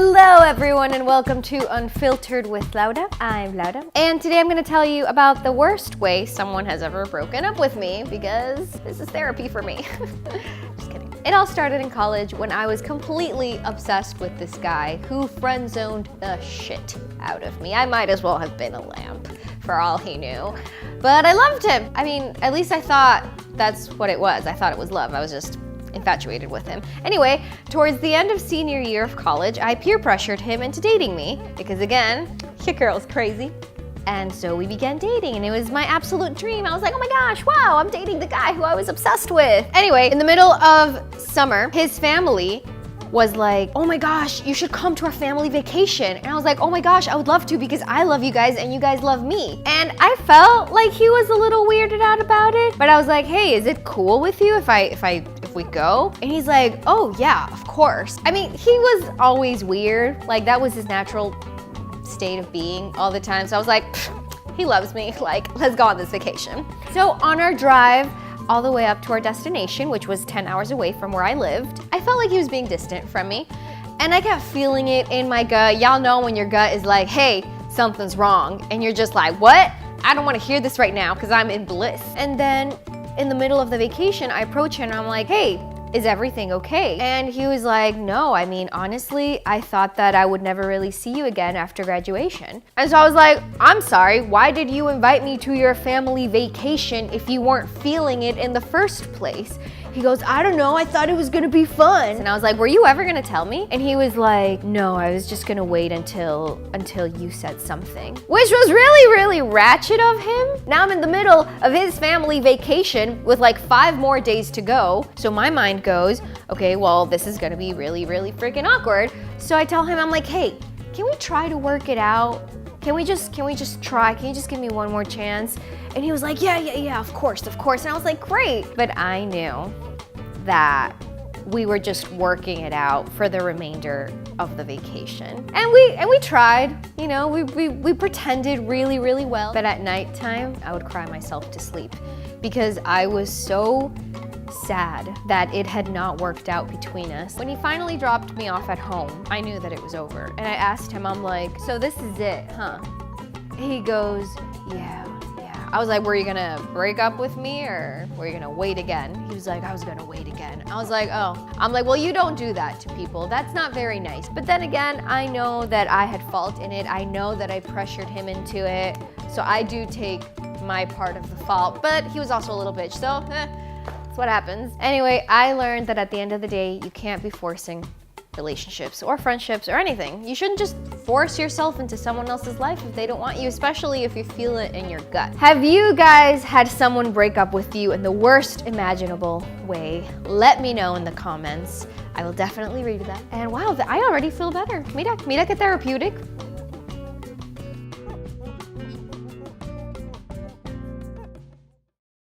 Hello everyone and welcome to Unfiltered with Laura. I'm Laura. And today I'm going to tell you about the worst way someone has ever broken up with me because this is therapy for me. Just kidding. It all started in college when I was completely obsessed with this guy who friend-zoned the shit out of me. I might as well have been a lamp for all he knew. But I loved him. I mean, at least I thought that's what it was. I thought it was love. I was just infatuated with him. Anyway, towards the end of senior year of college, I peer pressured him into dating me because again, your girl's crazy. And so we began dating and it was my absolute dream. I was like, oh my gosh, wow, I'm dating the guy who I was obsessed with. Anyway, in the middle of summer, his family was like, oh my gosh, you should come to our family vacation. And I was like, oh my gosh, I would love to because I love you guys and you guys love me. And I felt like he was a little weirded out about it, but I was like, hey, is it cool with you if we go? And he's like, oh yeah, of course. I mean, he was always weird. Like that was his natural state of being all the time. So I was like, he loves me, like, let's go on this vacation. So on our drive, all the way up to our destination, which was 10 hours away from where I lived, I felt like he was being distant from me. And I kept feeling it in my gut. Y'all know when your gut is like, hey, something's wrong. And you're just like, what? I don't want to hear this right now because I'm in bliss. And then in the middle of the vacation, I approach him and I'm like, hey, is everything okay? And he was like, no, I mean, honestly, I thought that I would never really see you again after graduation. And so I was like, I'm sorry, why did you invite me to your family vacation if you weren't feeling it in the first place? He goes, I don't know, I thought it was gonna be fun. And I was like, were you ever gonna tell me? And he was like, no, I was just gonna wait until you said something. Which was really, really ratchet of him. Now I'm in the middle of his family vacation with like 5 more days to go. So my mind goes, okay, well, this is gonna be really, really freaking awkward. So I tell him, I'm like, hey, can we try to work it out? Can we just try? Can you just give me one more chance? And he was like, yeah, of course. And I was like, great. But I knew that we were just working it out for the remainder of the vacation. And we tried, you know, we pretended really, really well. But at nighttime, I would cry myself to sleep because I was so sad that it had not worked out between us. When he finally dropped me off at home, I knew that it was over. And I asked him, I'm like, so this is it, huh? He goes, yeah. I was like, were you gonna break up with me or were you gonna wait again? He was like, I was gonna wait again. I was like, oh. I'm like, well, you don't do that to people. That's not very nice. But then again, I know that I had fault in it. I know that I pressured him into it. So I do take my part of the fault, but he was also a little bitch, so that's what happens. Anyway, I learned that at the end of the day, you can't be forcing relationships or friendships or anything. You shouldn't just force yourself into someone else's life if they don't want you, especially if you feel it in your gut. Have you guys had someone break up with you in the worst imaginable way? Let me know in the comments. I will definitely read that. And wow, I already feel better. Mira que therapeutic.